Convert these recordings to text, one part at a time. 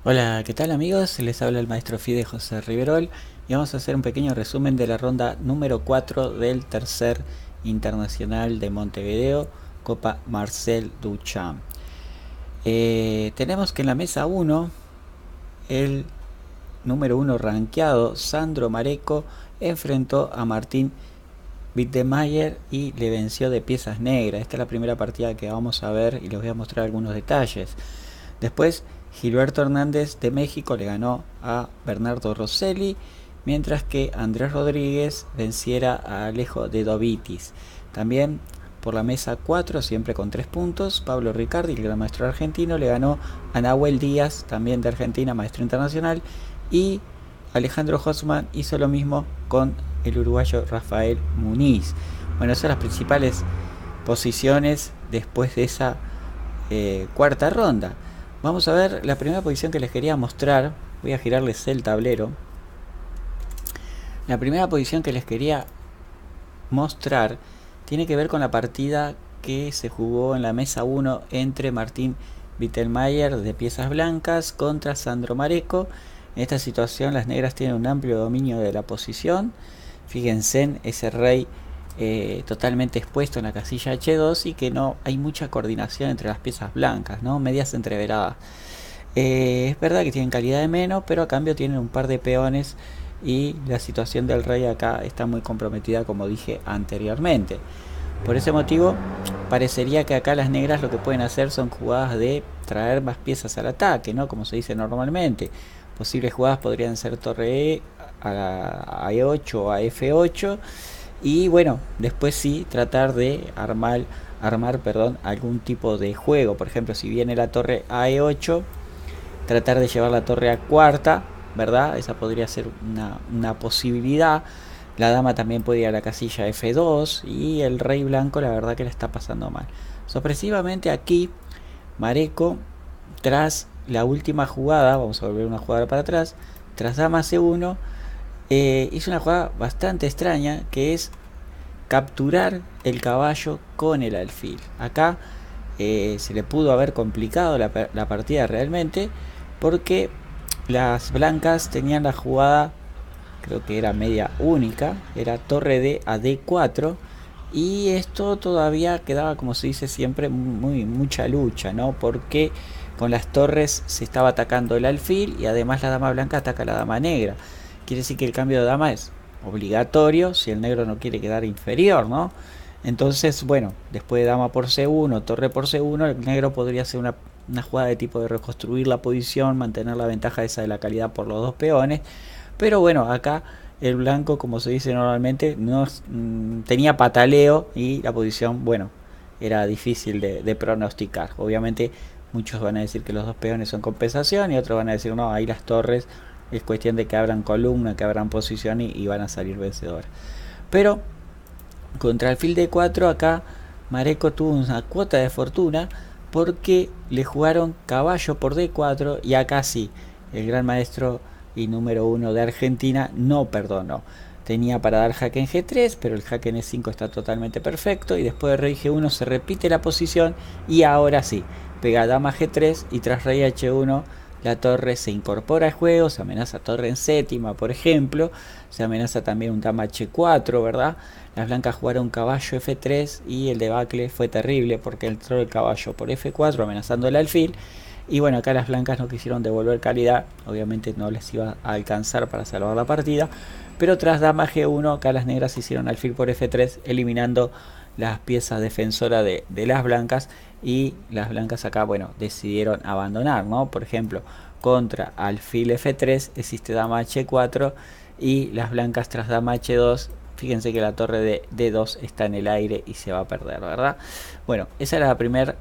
Hola, ¿qué tal amigos? Les habla el maestro Fide José Riverol y vamos a hacer un pequeño resumen de la ronda número 4 del tercer internacional de Montevideo, Copa Marcel Duchamp. Tenemos que en la mesa 1 el número 1 rankeado, Sandro Mareco, enfrentó a Martín Wittemeyer y le venció de piezas negras. Esta es la primera partida que vamos a ver y les voy a mostrar algunos detalles. Después, Gilberto Hernández de México le ganó a Bernardo Rosselli, mientras que Andrés Rodríguez venciera a Alejo de Dovitis. También por la mesa 4, siempre con 3 puntos, Pablo Ricardi, el gran maestro argentino, le ganó a Nahuel Díaz, también de Argentina, maestro internacional, y Alejandro Hosman hizo lo mismo con el uruguayo Rafael Muniz. Bueno, esas son las principales posiciones después de esa cuarta ronda. Vamos a ver la primera posición que les quería mostrar. Voy a girarles el tablero. La primera posición que les quería mostrar tiene que ver con la partida que se jugó en la mesa 1 entre Martín Wittemeyer de piezas blancas contra Sandro Mareco. En esta situación las negras tienen un amplio dominio de la posición. Fíjense en ese rey totalmente expuesto en la casilla H2 y que no hay mucha coordinación entre las piezas blancas, ¿no? Medias entreveradas. Es verdad que tienen calidad de menos, pero a cambio tienen un par de peones y la situación del rey acá está muy comprometida, como dije anteriormente. Por ese motivo, parecería que acá las negras lo que pueden hacer son jugadas de traer más piezas al ataque, ¿no? Como se dice normalmente. Posibles jugadas podrían ser torre E a E8 o a F8 y bueno, después sí tratar de armar algún tipo de juego. Por ejemplo, si viene la torre a E8, tratar de llevar la torre a cuarta, ¿verdad? Esa podría ser una posibilidad. La dama también puede ir a la casilla F2 y el rey blanco la verdad que le está pasando mal. Sorpresivamente aquí Mareco, tras la última jugada, vamos a volver una jugada para atrás, tras dama C1, hizo una jugada bastante extraña que es capturar el caballo con el alfil. Acá se le pudo haber complicado la partida realmente porque las blancas tenían la jugada, creo que era media única, era torre D a D4 y esto todavía quedaba, como se dice siempre, mucha lucha, ¿no? Porque con las torres se estaba atacando el alfil y además la dama blanca ataca a la dama negra. Quiere decir que el cambio de dama es obligatorio si el negro no quiere quedar inferior, ¿no? Entonces, bueno, después de dama por C1, torre por C1, el negro podría hacer una jugada de tipo de reconstruir la posición, mantener la ventaja esa de la calidad por los dos peones. Pero bueno, acá el blanco, como se dice normalmente, no tenía pataleo y la posición, bueno, era difícil de pronosticar. Obviamente muchos van a decir que los dos peones son compensación y otros van a decir no, ahí las torres es cuestión de que abran columna, que abran posición y van a salir vencedores. Pero contra el alfil de 4 acá Mareco tuvo una cuota de fortuna porque le jugaron caballo por D4 y acá sí, el gran maestro y número 1 de Argentina no perdonó. Tenía para dar jaque en G3, pero el jaque en E5 está totalmente perfecto y después de rey G1 se repite la posición y ahora sí, pega dama G3 y tras rey H1 la torre se incorpora al juego, se amenaza torre en séptima, por ejemplo, se amenaza también un dama H4, ¿verdad? Las blancas jugaron caballo F3 y el debacle fue terrible porque entró el caballo por F4 amenazando el alfil. Y bueno, acá las blancas no quisieron devolver calidad, obviamente no les iba a alcanzar para salvar la partida. Pero tras dama G1, acá las negras hicieron alfil por F3, eliminando las piezas defensoras de las blancas. Y las blancas acá, bueno, decidieron abandonar, ¿no? Por ejemplo, contra alfil F3 existe dama H4 y las blancas tras dama H2, fíjense que la torre de D2 está en el aire y se va a perder, ¿verdad? Bueno, esa era la primera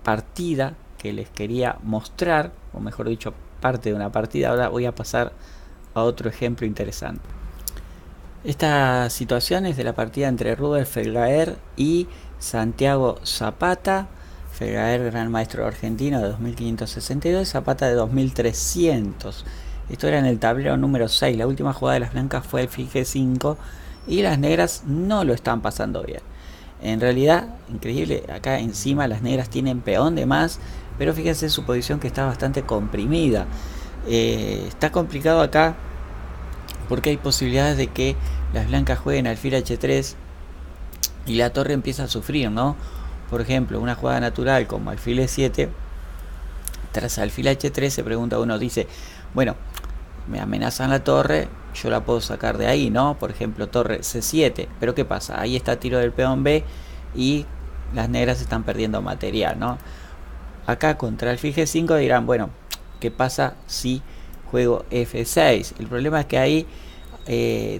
partida que les quería mostrar, o mejor dicho, parte de una partida. Ahora voy a pasar a otro ejemplo interesante. Esta situación es de la partida entre Rudolf Felgaer y Santiago Zapata. Felgaer, gran maestro argentino de 2562, Zapata de 2300. Esto era en el tablero número 6. La última jugada de las blancas fue el alfil G5 y las negras no lo están pasando bien. En realidad, increíble, acá encima las negras tienen peón de más, pero fíjense su posición que está bastante comprimida. Está complicado acá porque hay posibilidades de que las blancas jueguen alfil h3 y la torre empieza a sufrir, ¿no? Por ejemplo, una jugada natural como alfil e7 tras alfil h3, se pregunta uno, dice, bueno, me amenazan la torre, yo la puedo sacar de ahí, ¿no? Por ejemplo, torre c7, pero ¿qué pasa? Ahí está tiro del peón b y las negras están perdiendo material, ¿no? Acá contra alfil g5 dirán, bueno, ¿qué pasa si juego f6? El problema es que ahí,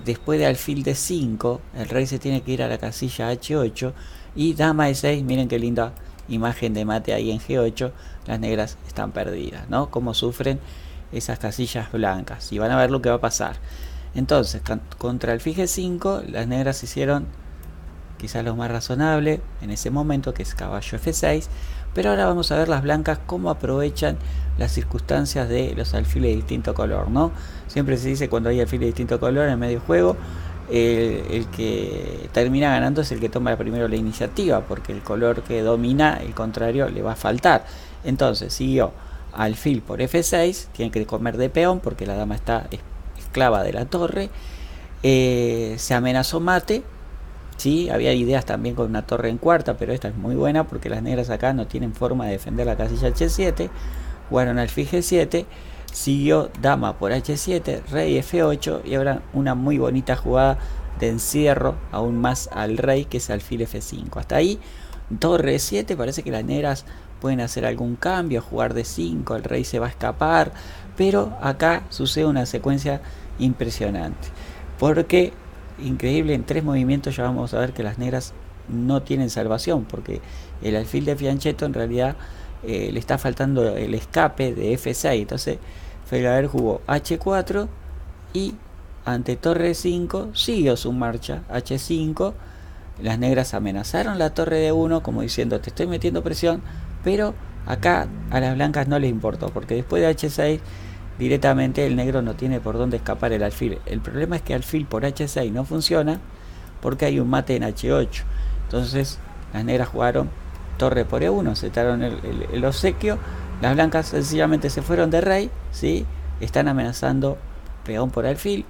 después de alfil d5, el rey se tiene que ir a la casilla h8 y dama e6, miren qué linda imagen de mate ahí en g8, las negras están perdidas, ¿no? Cómo sufren esas casillas blancas, y van a ver lo que va a pasar. Entonces, contra alfil g5, las negras hicieron quizás lo más razonable en ese momento, que es caballo f6, pero ahora vamos a ver las blancas cómo aprovechan las circunstancias de los alfiles de distinto color, ¿no? Siempre se dice cuando hay alfiles de distinto color en medio juego, el que termina ganando es el que toma primero la iniciativa, porque el color que domina, el contrario, le va a faltar. Entonces siguió alfil por f6, tiene que comer de peón porque la dama está esclava de la torre. Se amenazó mate. Sí, había ideas también con una torre en cuarta, pero esta es muy buena porque las negras acá no tienen forma de defender la casilla h7. Jugaron alfil g7, siguió dama por h7, rey f8 y ahora una muy bonita jugada de encierro aún más al rey, que es alfil f5. Hasta ahí torre e7, parece que las negras pueden hacer algún cambio, jugar de 5, el rey se va a escapar, pero acá sucede una secuencia impresionante, porque increíble, en 3 movimientos ya vamos a ver que las negras no tienen salvación, porque el alfil de Fianchetto en realidad le está faltando el escape de f6. Entonces Federer jugó h4 y ante torre 5 siguió su marcha h5. Las negras amenazaron la torre de 1 como diciendo te estoy metiendo presión, pero acá a las blancas no les importó, porque después de h6 directamente el negro no tiene por dónde escapar el alfil. El problema es que alfil por h6 no funciona porque hay un mate en h8. Entonces las negras jugaron torre por e1, aceptaron el obsequio. Las blancas sencillamente se fueron de rey, ¿sí? Están amenazando peón por alfil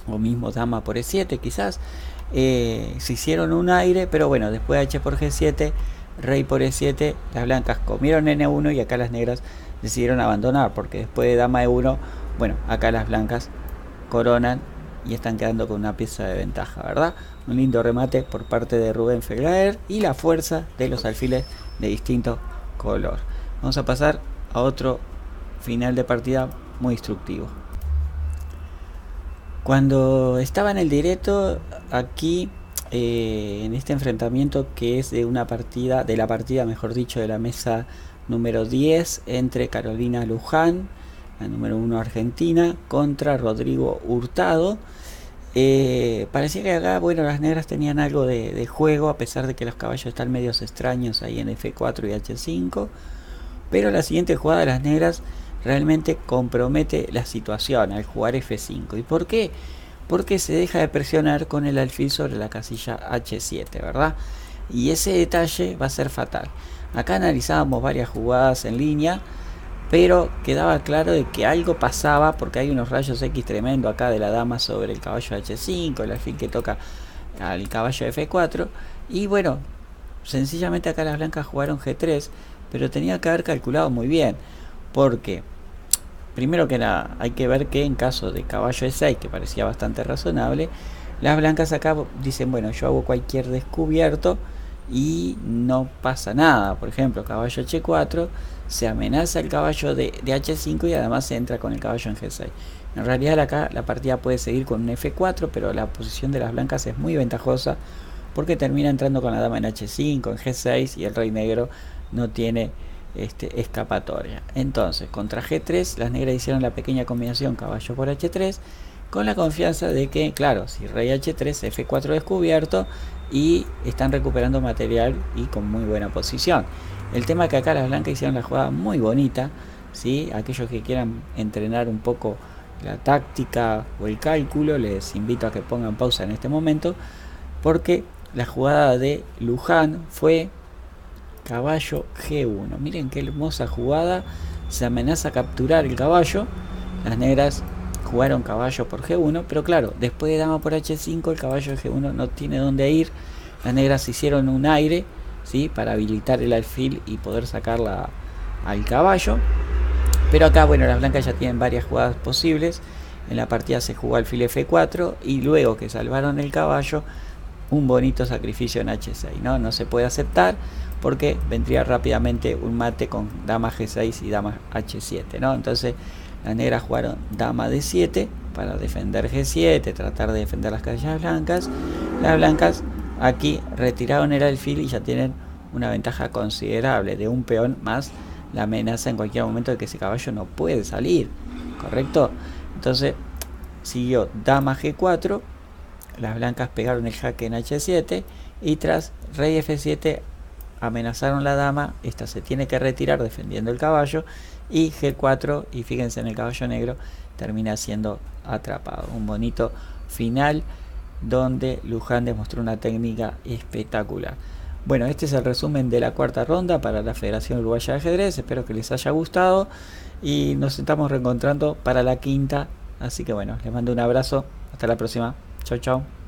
o mismo dama por e7 quizás. Se hicieron un aire, pero bueno, después h por g7, rey por e7, las blancas comieron en e1 y acá las negras decidieron abandonar, porque después de dama e1, bueno, acá las blancas coronan y están quedando con una pieza de ventaja, ¿verdad? Un lindo remate por parte de Rubén Federer y la fuerza de los alfiles de distinto color. Vamos a pasar a otro final de partida muy instructivo. Cuando estaba en el directo aquí, en este enfrentamiento que es de una partida, de la partida mejor dicho, de la mesa número 10 entre Carolina Luján, la número 1 argentina, contra Rodrigo Hurtado, parecía que acá, bueno, las negras tenían algo de juego, a pesar de que los caballos están medios extraños ahí en f4 y h5, pero la siguiente jugada de las negras realmente compromete la situación al jugar f5. ¿Y por qué? Porque se deja de presionar con el alfil sobre la casilla h7, ¿verdad? Y ese detalle va a ser fatal. Acá analizábamos varias jugadas en línea, pero quedaba claro de que algo pasaba, porque hay unos rayos X tremendo acá de la dama sobre el caballo h5, el alfil que toca al caballo f4, y bueno, sencillamente acá las blancas jugaron g3, pero tenía que haber calculado muy bien, porque primero que nada hay que ver que en caso de caballo e6, que parecía bastante razonable, las blancas acá dicen, bueno, yo hago cualquier descubierto y no pasa nada. Por ejemplo, caballo h4, se amenaza el caballo de h5 y además se entra con el caballo en g6. En realidad acá la partida puede seguir con un f4, pero la posición de las blancas es muy ventajosa porque termina entrando con la dama en h5, en g6 y el rey negro no tiene escapatoria. Entonces contra g3 las negras hicieron la pequeña combinación caballo por h3 con la confianza de que, claro, si rey h3, f4 descubierto y están recuperando material y con muy buena posición. El tema es que acá las blancas hicieron la jugada muy bonita, ¿sí? Aquellos que quieran entrenar un poco la táctica o el cálculo, les invito a que pongan pausa en este momento, porque la jugada de Luján fue caballo G1. Miren qué hermosa jugada. Se amenaza a capturar el caballo. Las negras jugaron caballo por G1, pero claro, después de dama por H5 el caballo de G1 no tiene dónde ir. Las negras hicieron un aire, ¿sí?, para habilitar el alfil y poder sacarla al caballo. Pero acá, bueno, las blancas ya tienen varias jugadas posibles. En la partida se jugó alfil F4 y luego que salvaron el caballo, un bonito sacrificio en H6, ¿no? No se puede aceptar porque vendría rápidamente un mate con dama G6 y dama H7, ¿no? Entonces las negras jugaron dama D7 para defender G7, tratar de defender las casillas blancas. Las blancas aquí retiraron el alfil y ya tienen una ventaja considerable de un peón más la amenaza en cualquier momento de que ese caballo no puede salir, ¿correcto? Entonces siguió dama G4, las blancas pegaron el jaque en H7 y tras rey F7 amenazaron la dama, esta se tiene que retirar defendiendo el caballo, y G4, y fíjense en el caballo negro, termina siendo atrapado. Un bonito final donde Luján demostró una técnica espectacular. Bueno, este es el resumen de la cuarta ronda para la Federación Uruguaya de Ajedrez. Espero que les haya gustado y nos estamos reencontrando para la quinta. Así que bueno, les mando un abrazo. Hasta la próxima. Chau, chau.